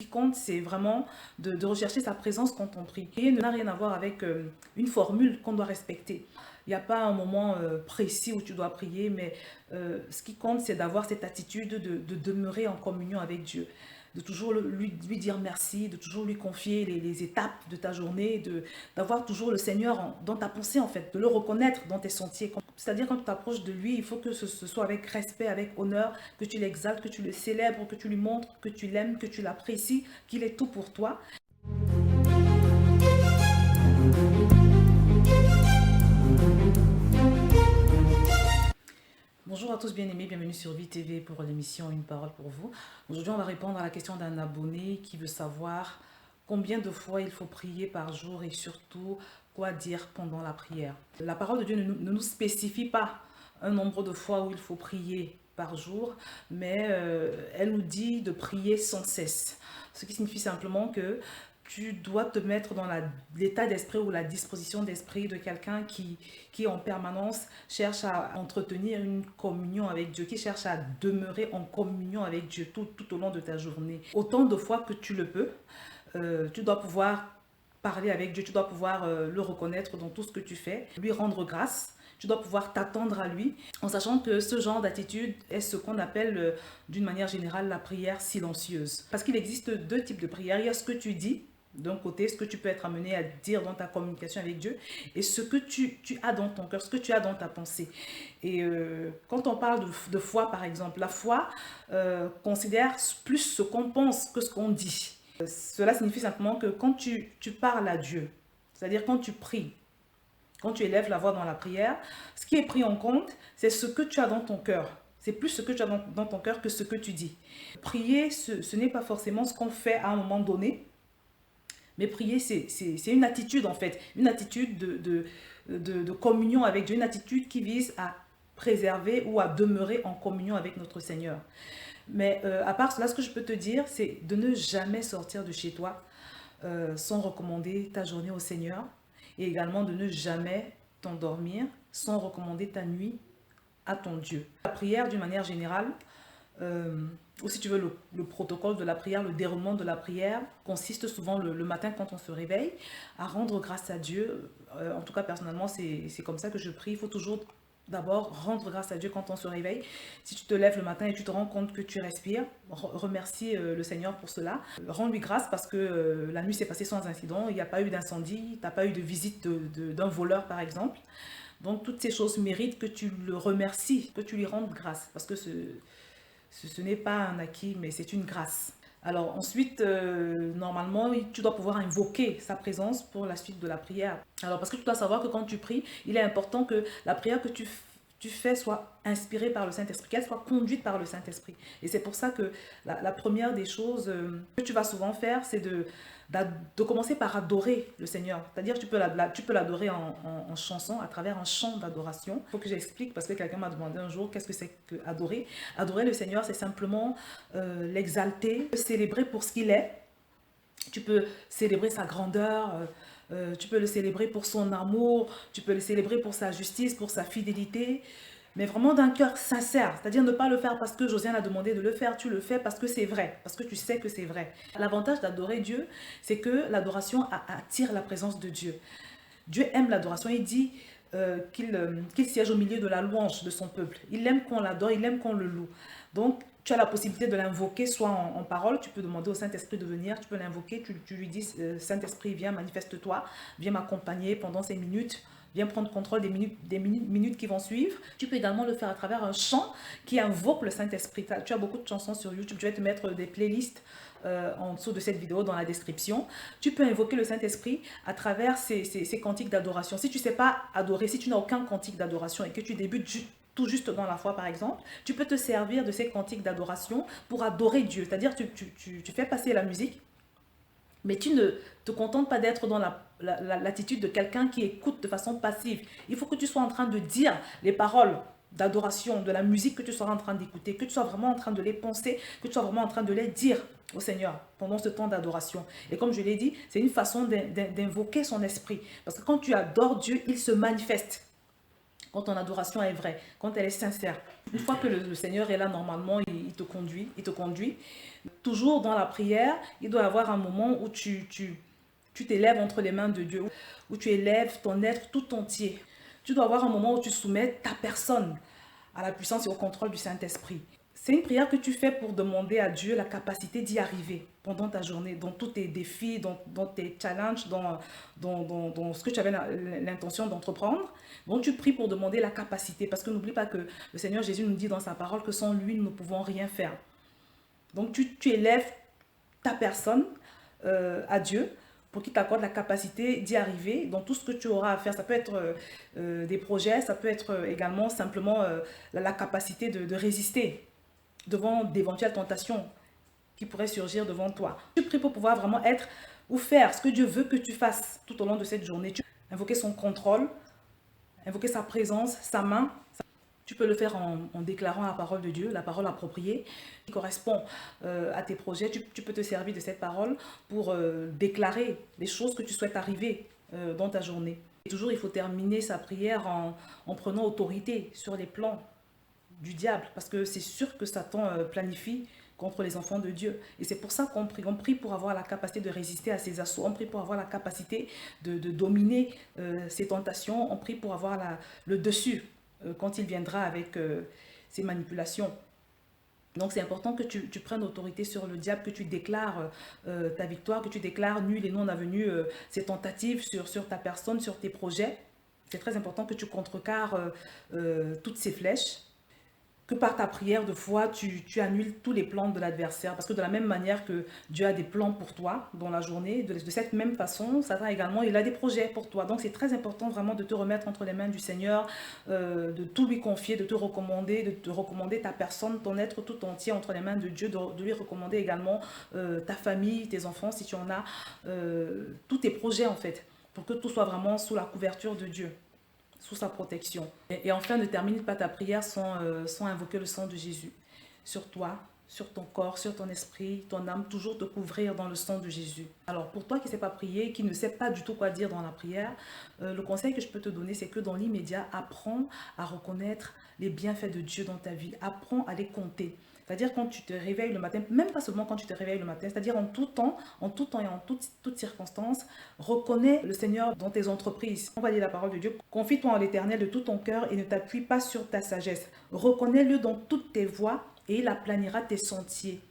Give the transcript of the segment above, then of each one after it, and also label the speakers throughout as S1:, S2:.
S1: Ce qui compte, c'est vraiment de rechercher sa présence quand on prie. Et n'a rien à voir avec une formule qu'on doit respecter. Il n'y a pas un moment précis où tu dois prier, mais ce qui compte, c'est d'avoir cette attitude de demeurer en communion avec Dieu, de toujours lui dire merci, de toujours lui confier les étapes de ta journée, d'avoir toujours le Seigneur dans ta pensée en fait, de le reconnaître dans tes sentiers. C'est-à-dire quand tu t'approches de lui, il faut que ce soit avec respect, avec honneur, que tu l'exaltes, que tu le célèbres, que tu lui montres que tu l'aimes, que tu l'apprécies, qu'il est tout pour toi. Bonjour à tous bien-aimés, bienvenue sur Vie TV pour l'émission Une parole pour vous. Aujourd'hui, on va répondre à la question d'un abonné qui veut savoir combien de fois il faut prier par jour et surtout quoi dire pendant la prière. La parole de Dieu ne nous spécifie pas un nombre de fois où il faut prier par jour, mais elle nous dit de prier sans cesse. Ce qui signifie simplement que tu dois te mettre dans l'état d'esprit ou la disposition d'esprit de quelqu'un qui en permanence cherche à entretenir une communion avec Dieu, qui cherche à demeurer en communion avec Dieu tout au long de ta journée. Autant de fois que tu le peux, tu dois pouvoir parler avec Dieu, tu dois pouvoir le reconnaître dans tout ce que tu fais, lui rendre grâce. Tu dois pouvoir t'attendre à lui, en sachant que ce genre d'attitude est ce qu'on appelle d'une manière générale la prière silencieuse. Parce qu'il existe deux types de prières. Il y a ce que tu dis, d'un côté, ce que tu peux être amené à dire dans ta communication avec Dieu, et ce que tu as dans ton cœur, ce que tu as dans ta pensée. Et quand on parle de foi, par exemple, la foi considère plus ce qu'on pense que ce qu'on dit. Cela signifie simplement que quand tu parles à Dieu, c'est-à-dire quand tu pries, quand tu élèves la voix dans la prière, ce qui est pris en compte, c'est ce que tu as dans ton cœur. C'est plus ce que tu as dans ton cœur que ce que tu dis. Prier, ce n'est pas forcément ce qu'on fait à un moment donné, mais prier, c'est une attitude en fait, une attitude de communion avec Dieu, une attitude qui vise à préserver ou à demeurer en communion avec notre Seigneur. Mais à part cela, ce que je peux te dire, c'est de ne jamais sortir de chez toi sans recommander ta journée au Seigneur et également de ne jamais t'endormir sans recommander ta nuit à ton Dieu. La prière, d'une manière générale, ou si tu veux le protocole de la prière, le déroulement de la prière consiste souvent le matin quand on se réveille à rendre grâce à Dieu. En tout cas personnellement c'est comme ça que je prie. Il faut toujours d'abord rendre grâce à Dieu quand on se réveille. Si tu te lèves le matin et tu te rends compte que tu respires, remercie le Seigneur pour cela. Rends-lui grâce parce que la nuit s'est passée sans incident, il n'y a pas eu d'incendie, tu n'as pas eu de visite d'un voleur par exemple. Donc toutes ces choses méritent que tu le remercies, que tu lui rendes grâce parce que ce n'est pas un acquis, mais c'est une grâce. Alors ensuite, normalement, tu dois pouvoir invoquer sa présence pour la suite de la prière. Alors parce que tu dois savoir que quand tu pries, il est important que la prière que tu fais soit inspirée par le Saint-Esprit, qu'elle soit conduite par le Saint-Esprit. Et c'est pour ça que la première des choses que tu vas souvent faire, c'est de commencer par adorer le Seigneur. C'est-à-dire que tu peux l'adorer en chanson, à travers un chant d'adoration. Il faut que j'explique parce que quelqu'un m'a demandé un jour qu'est-ce que c'est que adorer. Adorer le Seigneur, c'est simplement l'exalter, le célébrer pour ce qu'il est. Tu peux célébrer sa grandeur, tu peux le célébrer pour son amour, tu peux le célébrer pour sa justice, pour sa fidélité, mais vraiment d'un cœur sincère. C'est-à-dire ne pas le faire parce que Josiane a demandé de le faire, tu le fais parce que c'est vrai, parce que tu sais que c'est vrai. L'avantage d'adorer Dieu, c'est que l'adoration attire la présence de Dieu. Dieu aime l'adoration, il dit qu'il siège au milieu de la louange de son peuple. Il aime qu'on l'adore, il aime qu'on le loue. Donc, tu as la possibilité de l'invoquer, soit en parole, tu peux demander au Saint-Esprit de venir, tu peux l'invoquer, tu lui dis, Saint-Esprit, viens, manifeste-toi, viens m'accompagner pendant ces minutes, viens prendre contrôle des minutes qui vont suivre. Tu peux également le faire à travers un chant qui invoque le Saint-Esprit. Tu as beaucoup de chansons sur YouTube, je vais te mettre des playlists en dessous de cette vidéo dans la description. Tu peux invoquer le Saint-Esprit à travers ces cantiques d'adoration. Si tu ne sais pas adorer, si tu n'as aucun cantique d'adoration et que tu débutes tout juste dans la foi par exemple, tu peux te servir de ces cantiques d'adoration pour adorer Dieu. C'est-à-dire tu fais passer la musique, mais tu ne te contentes pas d'être dans l'attitude de quelqu'un qui écoute de façon passive. Il faut que tu sois en train de dire les paroles d'adoration, de la musique que tu seras en train d'écouter, que tu sois vraiment en train de les penser, que tu sois vraiment en train de les dire au Seigneur pendant ce temps d'adoration. Et comme je l'ai dit, c'est une façon d'invoquer son esprit. Parce que quand tu adores Dieu, il se manifeste. quand ton adoration est vraie, quand elle est sincère. Une fois que le Seigneur est là, normalement, il te conduit, il te conduit. Toujours dans la prière, il doit y avoir un moment où tu t'élèves entre les mains de Dieu, où tu élèves ton être tout entier. Tu dois avoir un moment où tu soumets ta personne à la puissance et au contrôle du Saint-Esprit. C'est une prière que tu fais pour demander à Dieu la capacité d'y arriver pendant ta journée, dans tous tes défis, dans tes challenges, dans ce que tu avais l'intention d'entreprendre. Donc tu pries pour demander la capacité, parce que n'oublie pas que le Seigneur Jésus nous dit dans sa parole que sans lui, nous ne pouvons rien faire. Donc tu élèves ta personne à Dieu pour qu'il t'accorde la capacité d'y arriver dans tout ce que tu auras à faire. Ça peut être des projets, ça peut être également simplement la capacité de résister devant d'éventuelles tentations qui pourraient surgir devant toi. Tu pries pour pouvoir vraiment être ou faire ce que Dieu veut que tu fasses tout au long de cette journée. Tu peux invoquer son contrôle, invoquer sa présence, sa main. Tu peux le faire en déclarant la parole de Dieu, la parole appropriée qui correspond à tes projets. Tu peux te servir de cette parole pour déclarer les choses que tu souhaites arriver dans ta journée. Et toujours, il faut terminer sa prière en prenant autorité sur les plans du diable, parce que c'est sûr que Satan planifie contre les enfants de Dieu. Et c'est pour ça qu'on prie. On prie pour avoir la capacité de résister à ses assauts. On prie pour avoir la capacité de dominer ses tentations. On prie pour avoir le dessus quand il viendra avec ses manipulations. Donc c'est important que tu prennes autorité sur le diable, que tu déclares ta victoire, que tu déclares nul et non avenu ces tentatives sur ta personne, sur tes projets. C'est très important que tu contrecarres toutes ces flèches, que par ta prière de foi, tu annules tous les plans de l'adversaire. Parce que de la même manière que Dieu a des plans pour toi dans la journée, de cette même façon, Satan également, il a des projets pour toi. Donc c'est très important vraiment de te remettre entre les mains du Seigneur, de tout lui confier, de te recommander ta personne, ton être tout entier entre les mains de Dieu, de lui recommander également ta famille, tes enfants, si tu en as, tous tes projets en fait, pour que tout soit vraiment sous la couverture de Dieu, sous sa protection. Et enfin, ne termine pas ta prière sans invoquer le sang de Jésus sur toi, sur ton corps, sur ton esprit, ton âme, toujours te couvrir dans le sang de Jésus. Alors pour toi qui ne sais pas prier, qui ne sais pas du tout quoi dire dans la prière, le conseil que je peux te donner, c'est que dans l'immédiat, apprends à reconnaître les bienfaits de Dieu dans ta vie, apprends à les compter. C'est-à-dire quand tu te réveilles le matin, même pas seulement quand tu te réveilles le matin, c'est-à-dire en tout temps et en toutes circonstances, reconnais le Seigneur dans tes entreprises. On va lire la parole de Dieu. Confie-toi en l'Éternel de tout ton cœur et ne t'appuie pas sur ta sagesse. Reconnais-le dans toutes tes voies et il aplanira tes sentiers.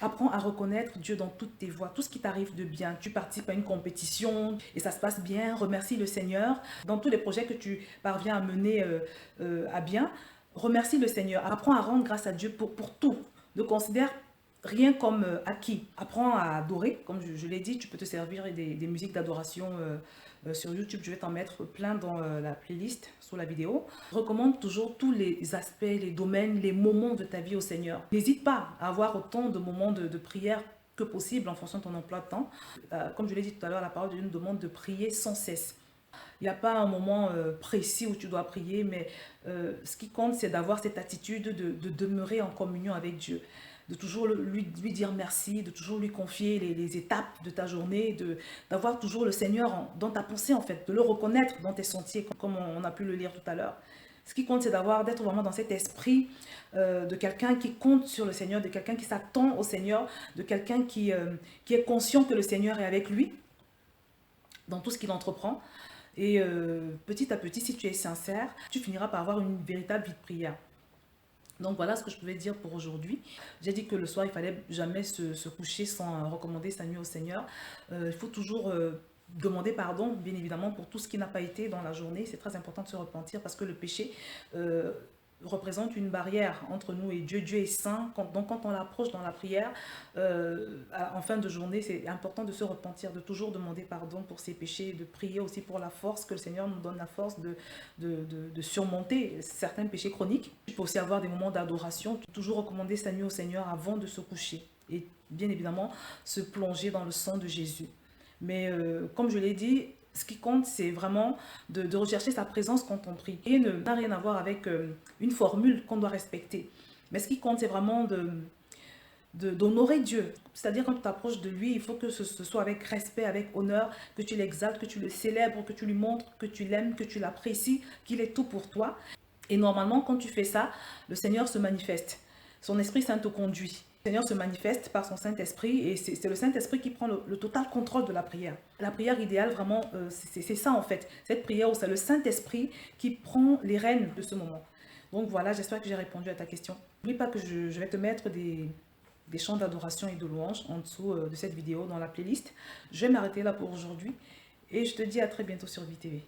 S1: Apprends à reconnaître Dieu dans toutes tes voies, tout ce qui t'arrive de bien. Tu participes à une compétition et ça se passe bien, remercie le Seigneur. Dans tous les projets que tu parviens à mener à bien, remercie le Seigneur. Apprends à rendre grâce à Dieu pour tout. Ne considère rien comme acquis. Apprends à adorer. Comme je l'ai dit, tu peux te servir des musiques d'adoration sur YouTube. Je vais t'en mettre plein dans la playlist sous la vidéo. Recommande toujours tous les aspects, les domaines, les moments de ta vie au Seigneur. N'hésite pas à avoir autant de moments de prière que possible en fonction de ton emploi de temps. Comme je l'ai dit tout à l'heure, la parole de Dieu nous demande de prier sans cesse. Il n'y a pas un moment précis où tu dois prier, mais ce qui compte, c'est d'avoir cette attitude de demeurer en communion avec Dieu, de toujours lui dire merci, de toujours lui confier les étapes de ta journée, d'avoir toujours le Seigneur dans ta pensée, en fait, de le reconnaître dans tes sentiers, comme on a pu le lire tout à l'heure. Ce qui compte, c'est d'être vraiment dans cet esprit de quelqu'un qui compte sur le Seigneur, de quelqu'un qui s'attend au Seigneur, de quelqu'un qui est conscient que le Seigneur est avec lui dans tout ce qu'il entreprend. Et petit à petit, si tu es sincère, tu finiras par avoir une véritable vie de prière. Donc voilà ce que je pouvais dire pour aujourd'hui. J'ai dit que le soir, il fallait jamais se coucher sans recommander sa nuit au Seigneur. Il faut toujours demander pardon, bien évidemment, pour tout ce qui n'a pas été dans la journée. C'est très important de se repentir parce que le péché représente une barrière entre nous et Dieu. Dieu est saint. Donc quand on l'approche dans la prière, en fin de journée, c'est important de se repentir, de toujours demander pardon pour ses péchés, de prier aussi pour la force, que le Seigneur nous donne la force de surmonter certains péchés chroniques. Il faut aussi avoir des moments d'adoration, toujours recommander sa nuit au Seigneur avant de se coucher. Et bien évidemment, se plonger dans le sang de Jésus. Mais comme je l'ai dit, ce qui compte, c'est vraiment de rechercher sa présence quand on prie. Et n'a rien à voir avec une formule qu'on doit respecter. Mais ce qui compte, c'est vraiment d'honorer Dieu. C'est-à-dire quand tu t'approches de lui, il faut que ce soit avec respect, avec honneur, que tu l'exaltes, que tu le célèbres, que tu lui montres que tu l'aimes, que tu l'apprécies, qu'il est tout pour toi. Et normalement, quand tu fais ça, le Seigneur se manifeste. Son Esprit Saint te conduit. Le Seigneur se manifeste par son Saint-Esprit et c'est le Saint-Esprit qui prend le total contrôle de la prière. La prière idéale, vraiment, c'est ça en fait. Cette prière où c'est le Saint-Esprit qui prend les rênes de ce moment. Donc voilà, j'espère que j'ai répondu à ta question. N'oublie pas que je vais te mettre des chants d'adoration et de louange en dessous de cette vidéo dans la playlist. Je vais m'arrêter là pour aujourd'hui et je te dis à très bientôt sur VTV.